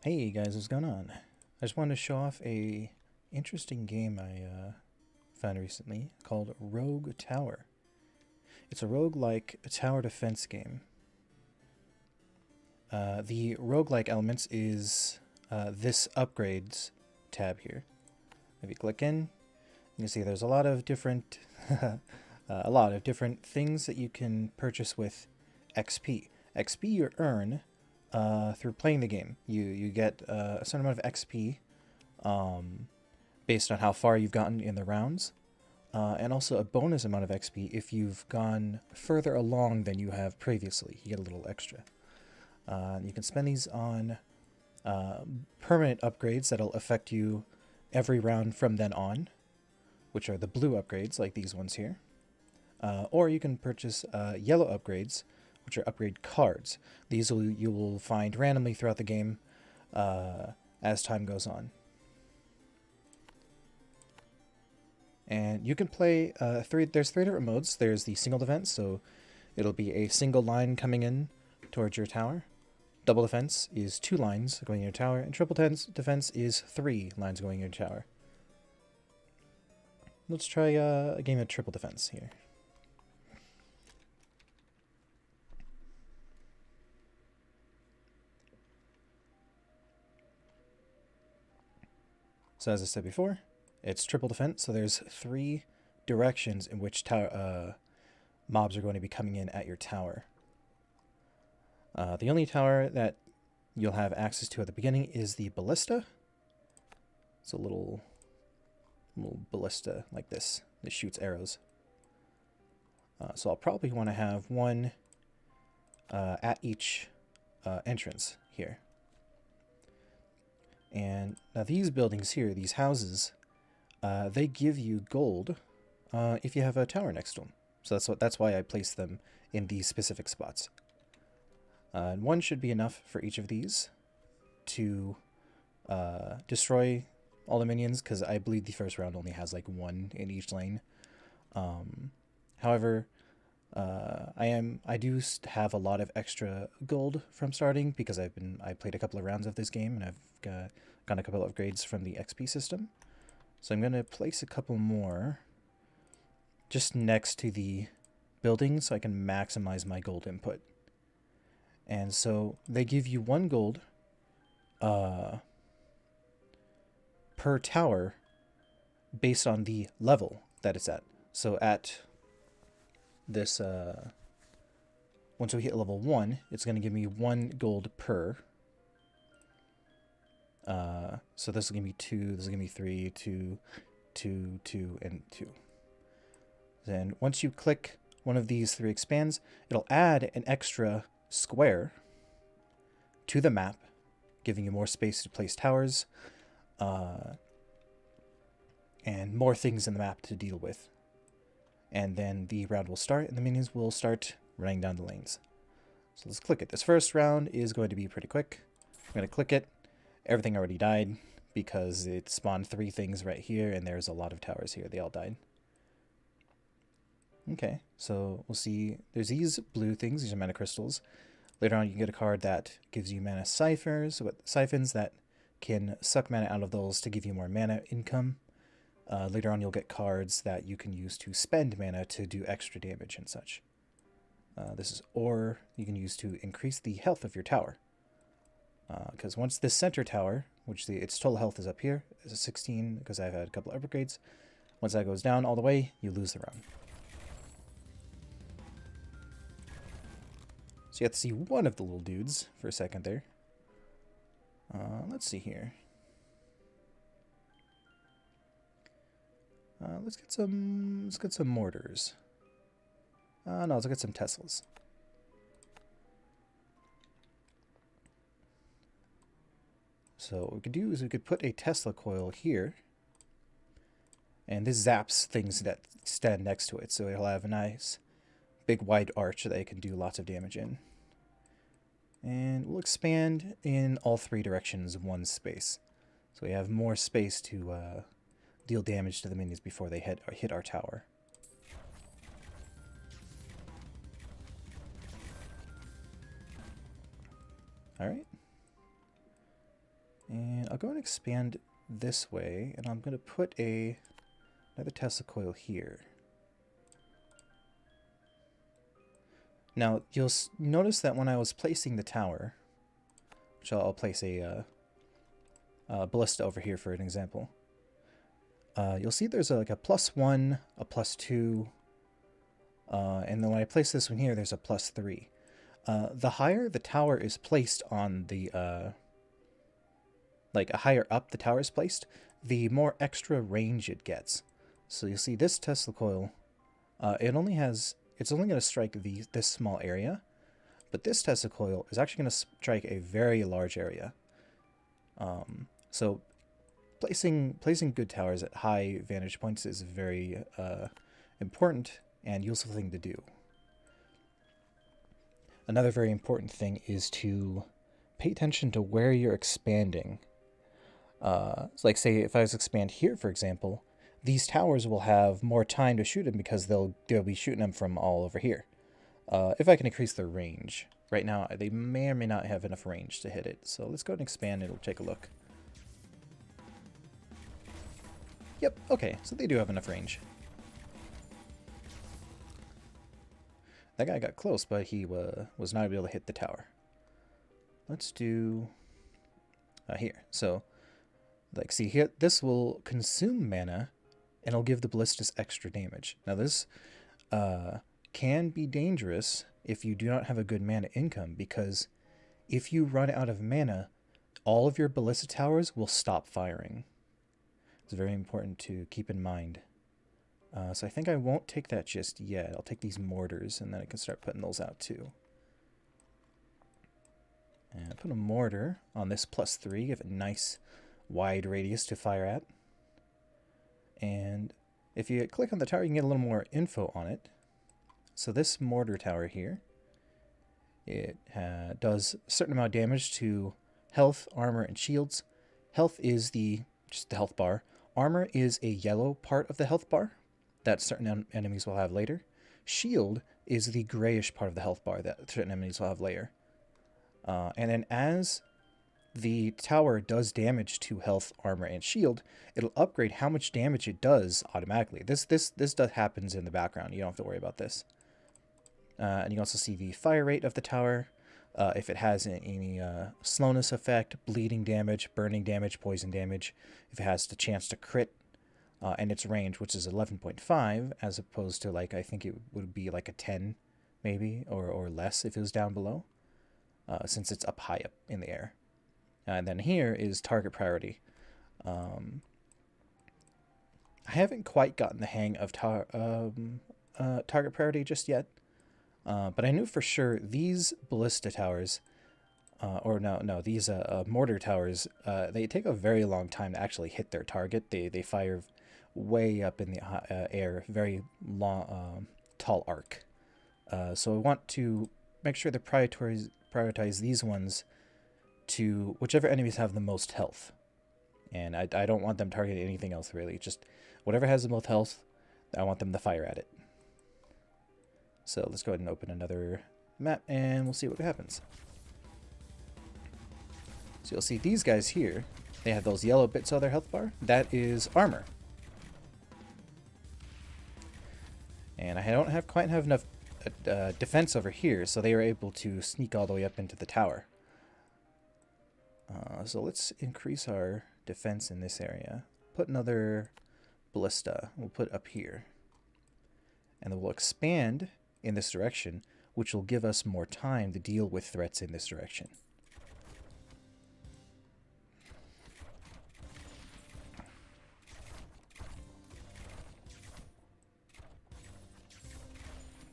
Hey guys, what's going on? I just wanted to show off a interesting game I found recently called Rogue Tower. It's a roguelike tower defense game. The roguelike elements is this upgrades tab here. If you click in, you can see there's a lot of different things that you can purchase with XP. XP you earn through playing the game. You get a certain amount of XP based on how far you've gotten in the rounds, and also a bonus amount of XP if you've gone further along than you have previously. You get a little extra. You can spend these on permanent upgrades that'll affect you every round from then on, which are the blue upgrades like these ones here. Or you can purchase yellow upgrades, which are upgrade cards. You will find randomly throughout the game as time goes on. And you can play there's three different modes. There's the single defense, so it'll be a single line coming in towards your tower. Double defense is 2 lines going in your tower, and triple defense is 3 lines going in your tower. Let's try a game of triple defense here. So as I said before, it's triple defense, so there's 3 directions in which mobs are going to be coming in at your tower. The only tower that you'll have access to at the beginning is the ballista. It's a little ballista like this that shoots arrows. So I'll probably want to have one at each entrance here. And now these buildings here, these houses, they give you gold if you have a tower next to them. So that's why I placed them in these specific spots. And one should be enough for each of these to destroy all the minions, because I believe the first round only has like 1 in each lane. However, I do have a lot of extra gold from starting because I played a couple of rounds of this game, and I've gotten a couple of upgrades from the XP system. So I'm going to place a couple more just next to the building so I can maximize my gold input. And so they give you 1 gold per tower based on the level that it's at. So at this, once we hit level 1, it's going to give me 1 gold per. So this will give me 2, this will give me 3, 2, 2, 2, and 2. Then once you click one of these 3 expands, it'll add an extra square to the map, giving you more space to place towers, and more things in the map to deal with. And then the round will start, and the minions will start running down the lanes. So let's click it. This first round is going to be pretty quick. I'm going to click it. Everything already died because it spawned 3 things right here, and there's a lot of towers here. They all died. Okay, so we'll see. There's these blue things. These are mana crystals. Later on, you can get a card that gives you mana siphons that can suck mana out of those to give you more mana income. Later on, you'll get cards that you can use to spend mana to do extra damage and such. This is ore you can use to increase the health of your tower. Because once this center tower, which its total health is up here, is a 16 because I've had a couple of upgrades. Once that goes down all the way, you lose the round. So you have to see one of the little dudes for a second there. Let's see here. Let's get some mortars. No, let's get some Teslas. So what we could do is we could put a Tesla coil here, and this zaps things that stand next to it, so it'll have a nice big wide arch that it can do lots of damage in. And we'll expand in all 3 directions 1 space, so we have more space to deal damage to the minions before they hit our tower. Alright. And I'll go and expand this way, and I'm going to put another Tesla coil here. Now, you'll notice that when I was placing the tower, which I'll place a ballista over here for an example, you'll see there's like a +1, a +2, and then when I place this one here, there's a +3. The higher the tower is placed on the, like higher up the tower is placed, the more extra range it gets. So you'll see this Tesla coil, it's only going to strike this small area, but this Tesla coil is actually going to strike a very large area. So placing good towers at high vantage points is a very important and useful thing to do. Another very important thing is to pay attention to where you're expanding. Like say if I was to expand here, for example, these towers will have more time to shoot them because they'll be shooting them from all over here. If I can increase their range. Right now, they may or may not have enough range to hit it. So let's go and expand and we'll take a look. Yep, okay, so they do have enough range. That guy got close, but he was not able to hit the tower. Let's do here. So, like, see here, this will consume mana, and it'll give the ballistas extra damage. Now this can be dangerous if you do not have a good mana income, because if you run out of mana, all of your ballista towers will stop firing. It's very important to keep in mind. So I think I won't take that just yet. I'll take these mortars, and then I can start putting those out too. And put a mortar on this +3, give it a nice wide radius to fire at. And if you click on the tower, you can get a little more info on it. So this mortar tower here, it does a certain amount of damage to health, armor, and shields. Health is just the health bar. Armor is a yellow part of the health bar that certain enemies will have later. Shield is the grayish part of the health bar that certain enemies will have later. And then as the tower does damage to health, armor, and shield, it'll upgrade how much damage it does automatically. This happens in the background. You don't have to worry about this. And you can also see the fire rate of the tower, if it has any slowness effect, bleeding damage, burning damage, poison damage, if it has the chance to crit, and its range, which is 11.5, as opposed to, like, I think it would be like a 10, maybe, or less if it was down below, since it's up high up in the air. And then here is target priority. I haven't quite gotten the hang of target priority just yet, but I knew for sure these ballista towers, these mortar towers, they take a very long time to actually hit their target. They fire way up in the air, very long, tall arc. So I want to make sure to prioritize these ones to whichever enemies have the most health. And I don't want them targeting anything else, really. Just whatever has the most health, I want them to fire at it. So let's go ahead and open another map, and we'll see what happens. So you'll see these guys here, they have those yellow bits on their health bar. That is armor. And I don't quite have enough defense over here, so they were able to sneak all the way up into the tower. So let's increase our defense in this area. Put another ballista. We'll put up here. And then we'll expand in this direction, which will give us more time to deal with threats in this direction.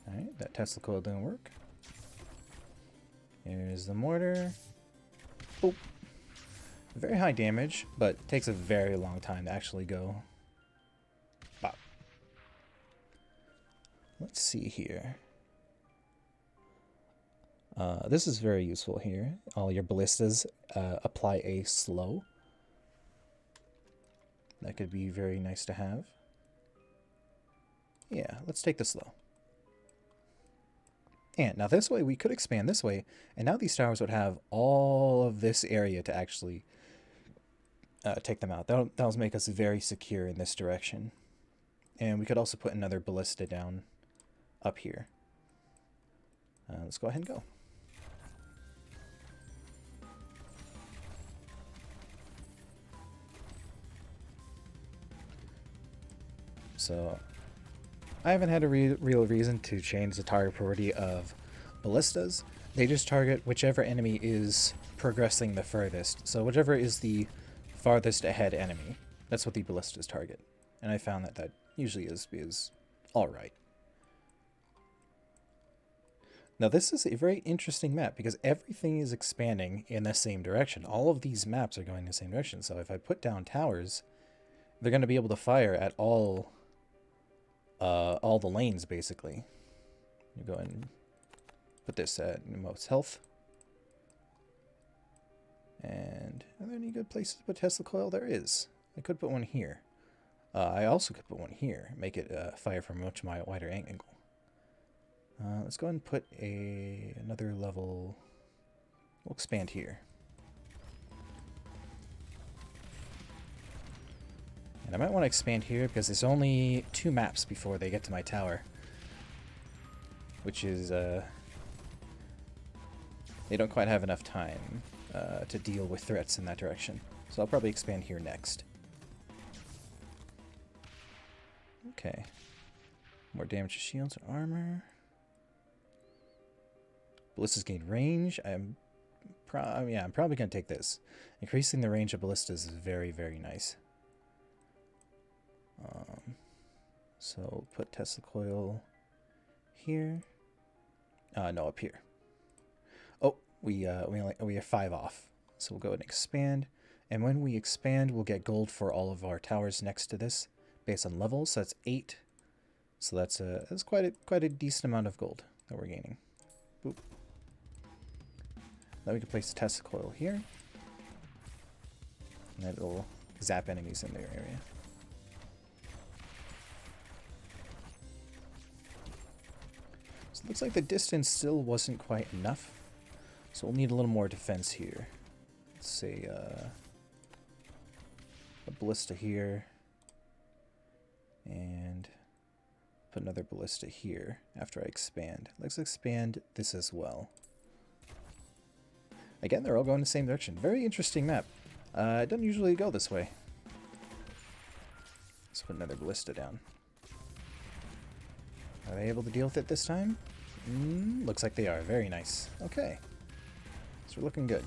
Alright, that Tesla coil didn't work. Here's the mortar. Oh. Very high damage, but takes a very long time to actually go. Bop. Let's see here. This is very useful here. All your ballistas apply a slow. That could be very nice to have. Yeah, let's take the slow. And now this way, we could expand this way, and now these towers would have all of this area to actually take them out. That'll make us very secure in this direction. And we could also put another ballista down up here. Let's go ahead and go. So I haven't had a real reason to change the target priority of ballistas. They just target whichever enemy is progressing the furthest. So whichever is the farthest ahead enemy, that's what the ballistas target. And I found that that usually is alright. Now this is a very interesting map because everything is expanding in the same direction. All of these maps are going in the same direction. So if I put down towers, they're going to be able to fire at all the lanes basically. You go and put this at most health. And are there any good places to put Tesla coil? There is. I could put one here. I also could put one here. Make it fire from a much wider angle. Let's go ahead and put another level. We'll expand here. And I might want to expand here because there's only 2 maps before they get to my tower. Which is, they don't quite have enough time to deal with threats in that direction. So I'll probably expand here next. Okay. More damage to shields and armor. Ballistas gain range. I'm probably going to take this. Increasing the range of ballistas is very, very nice. So put Tesla coil here. No, up here. Oh, we are 5 off. So we'll go and expand. And when we expand, we'll get gold for all of our towers next to this, based on levels. So that's 8. So that's quite a decent amount of gold that we're gaining. Boop. Now we can place the Tesla coil here. And that'll zap enemies in their area. So it looks like the distance still wasn't quite enough. So we'll need a little more defense here. Let's say a ballista here. And put another ballista here after I expand. Let's expand this as well. Again, they're all going the same direction. Very interesting map. It doesn't usually go this way. Let's put another ballista down. Are they able to deal with it this time? Looks like they are. Very nice. Okay. So we're looking good.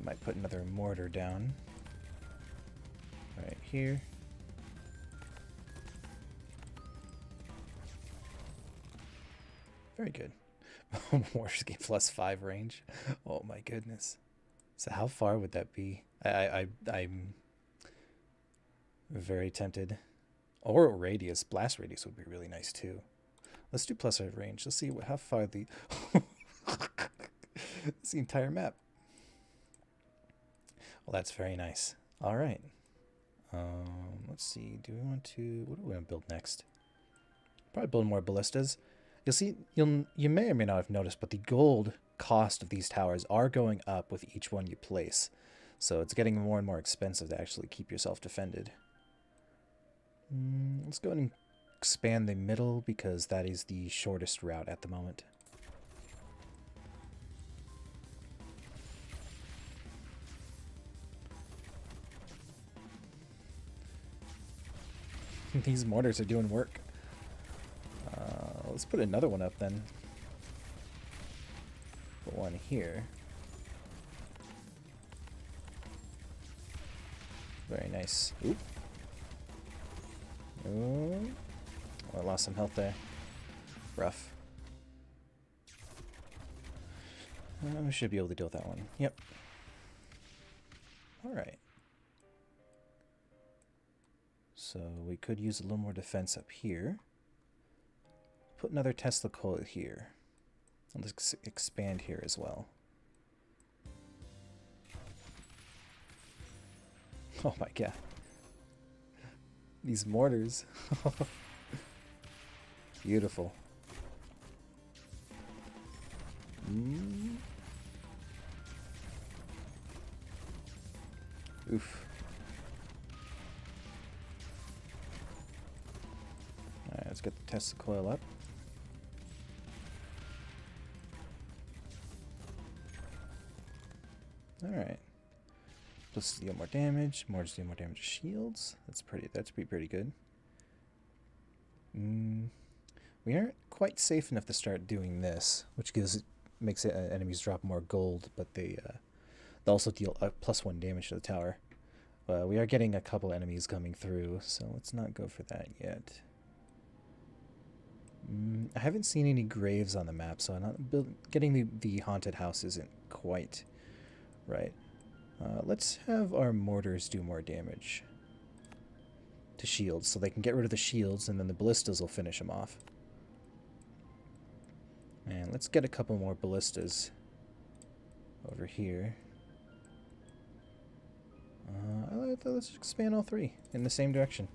Might put another mortar down. Right here. Very good. Mortars gain +5 range. Oh my goodness. So how far would that be? I'm very tempted. Or radius. Blast radius would be really nice too. Let's do +5 range. Let's see how far the... It's the entire map. Well, that's very nice. All right. Let's see. Do we want to... What do we want to build next? Probably build more ballistas. You'll see... You may or may not have noticed, but the gold cost of these towers are going up with each one you place. So it's getting more and more expensive to actually keep yourself defended. Let's go ahead and expand the middle because that is the shortest route at the moment. These mortars are doing work. Let's put another one up then. Put one here. Very nice. Oop. Oh, I lost some health there. Rough. We should be able to deal with that one. Yep. Alright. So we could use a little more defense up here. Put another Tesla coil here. I'll just expand here as well. Oh my god. These mortars. Beautiful. Oof. Alright, let's get the Tesla coil up. Alright. Plus deal more damage. More deal more damage to shields. That's pretty good. We aren't quite safe enough to start doing this, which makes enemies drop more gold, but they also deal +1 damage to the tower. We are getting a couple enemies coming through, so let's not go for that yet. I haven't seen any graves on the map, so I'm not getting the haunted house isn't quite right. Let's have our mortars do more damage to shields, so they can get rid of the shields, and then the ballistas will finish them off. And let's get a couple more ballistas over here. Let's expand all three in the same direction.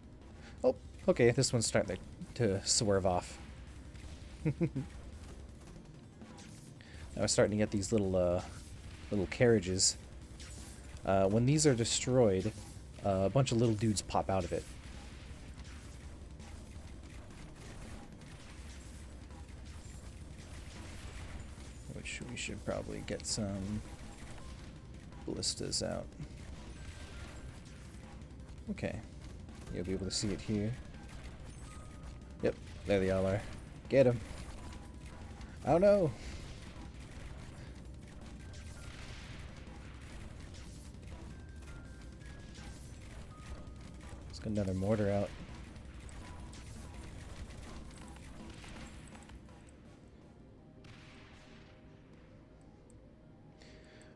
Oh, okay, this one's starting to swerve off. I was starting to get these little carriages. When these are destroyed, a bunch of little dudes pop out of it. Which we should probably get some ballistas out. Okay. You'll be able to see it here. Yep, there they all are. Get them. Oh no! Let's get another mortar out.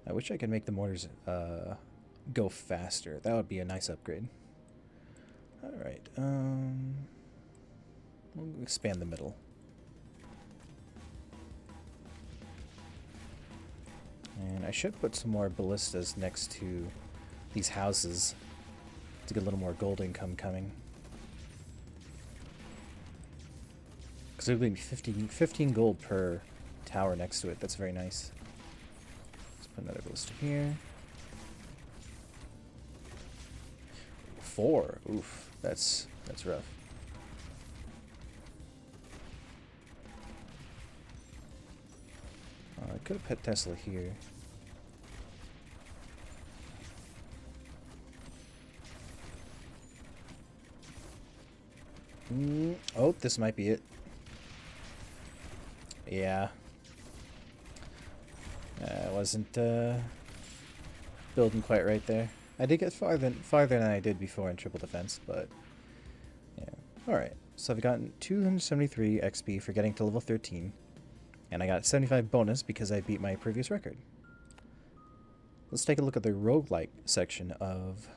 I wish I could make the mortars go faster. That would be a nice upgrade. Alright, we'll expand the middle. And I should put some more ballistas next to these houses to get a little more gold income coming. Because there'll be 15 gold per tower next to it. That's very nice. Let's put another ballista here. 4. Oof. That's rough. I could have put Tesla here. Oh, this might be it. Yeah. I wasn't building quite right there. I did get farther than I did before in triple defense, but yeah. Alright, so I've gotten 273 XP for getting to level 13, and I got 75 bonus because I beat my previous record. Let's take a look at the roguelike section of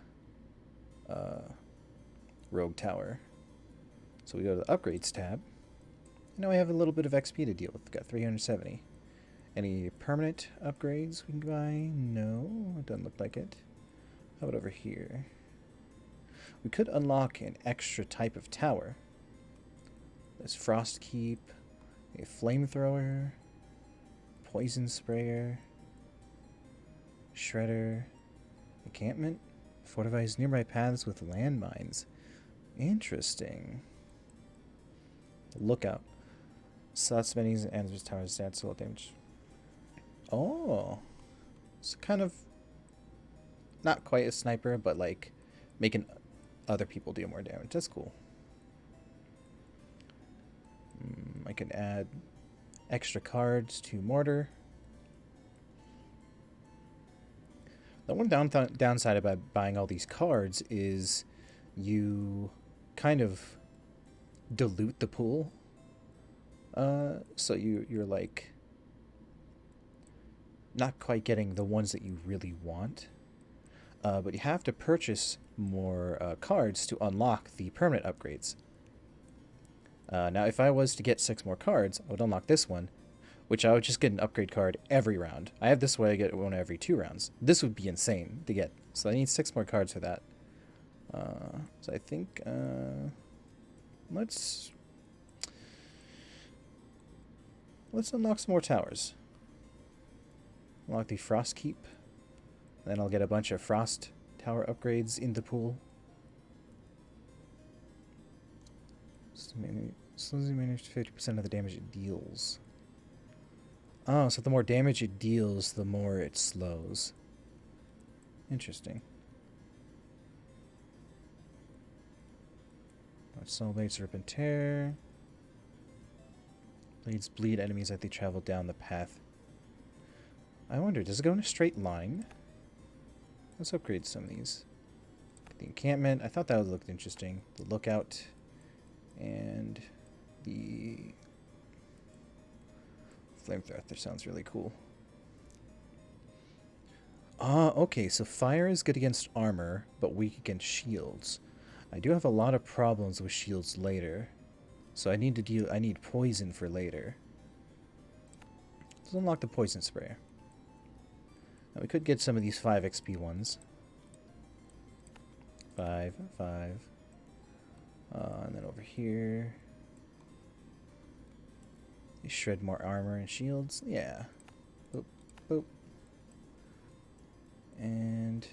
Rogue Tower. So we go to the Upgrades tab. Now we have a little bit of XP to deal with. Got 370. Any permanent upgrades we can buy? No, it doesn't look like it. How about over here? We could unlock an extra type of tower. There's Frost Keep, a flamethrower, poison sprayer, shredder, encampment, fortifies nearby paths with landmines. Interesting. Lookout. Slot spendings and there's towers stats soul damage. Oh. It's kind of not quite a sniper, but like making other people do more damage. That's cool. I can add extra cards to mortar. The one downside about buying all these cards is you kind of dilute the pool. So you're like not quite getting the ones that you really want. But you have to purchase more cards to unlock the permanent upgrades. Now, if I was to get 6 more cards, I would unlock this one, which I would just get an upgrade card every round. I have this way, I get one every 2 rounds. This would be insane to get. So I need 6 more cards for that. So I think, let's unlock some more towers. Unlock the Frost Keep. Then I'll get a bunch of Frost tower upgrades in the pool. Slowly manage 50% of the damage it deals. Oh, so the more damage it deals, the more it slows. Interesting. Soul Blades rip and tear. Blades bleed enemies as they travel down the path. I wonder, does it go in a straight line? Let's upgrade some of these. The encampment, I thought that looked interesting. The lookout and the flamethrower sounds really cool. Ah, okay, so fire is good against armor, but weak against shields. I do have a lot of problems with shields later. So I need poison for later. Let's unlock the poison sprayer. Now we could get some of these 5 XP ones. 5, 5. And then over here. They shred more armor and shields. Yeah. Boop, boop. And...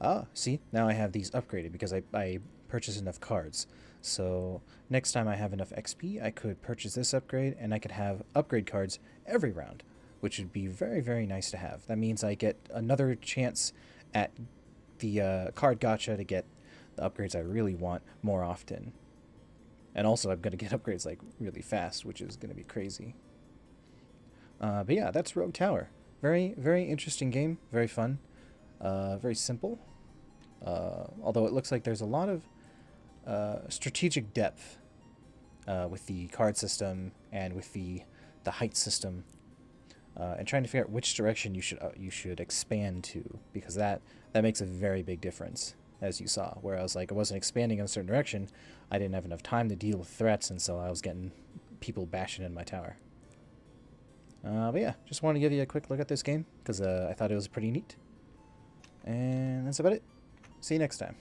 ah, see? Now I have these upgraded because I purchased enough cards. So next time I have enough XP, I could purchase this upgrade, and I could have upgrade cards every round, which would be very, very nice to have. That means I get another chance at the card gacha to get the upgrades I really want more often. And also I'm going to get upgrades like really fast, which is going to be crazy. But yeah, that's Rogue Tower. Very, very interesting game. Very fun. Very simple. Although it looks like there's a lot of strategic depth with the card system and with the height system, and trying to figure out which direction you should expand to, because that makes a very big difference, as you saw. Where I was like, I wasn't expanding in a certain direction, I didn't have enough time to deal with threats, and so I was getting people bashing in my tower. But yeah, just wanted to give you a quick look at this game because I thought it was pretty neat. And that's about it. See you next time.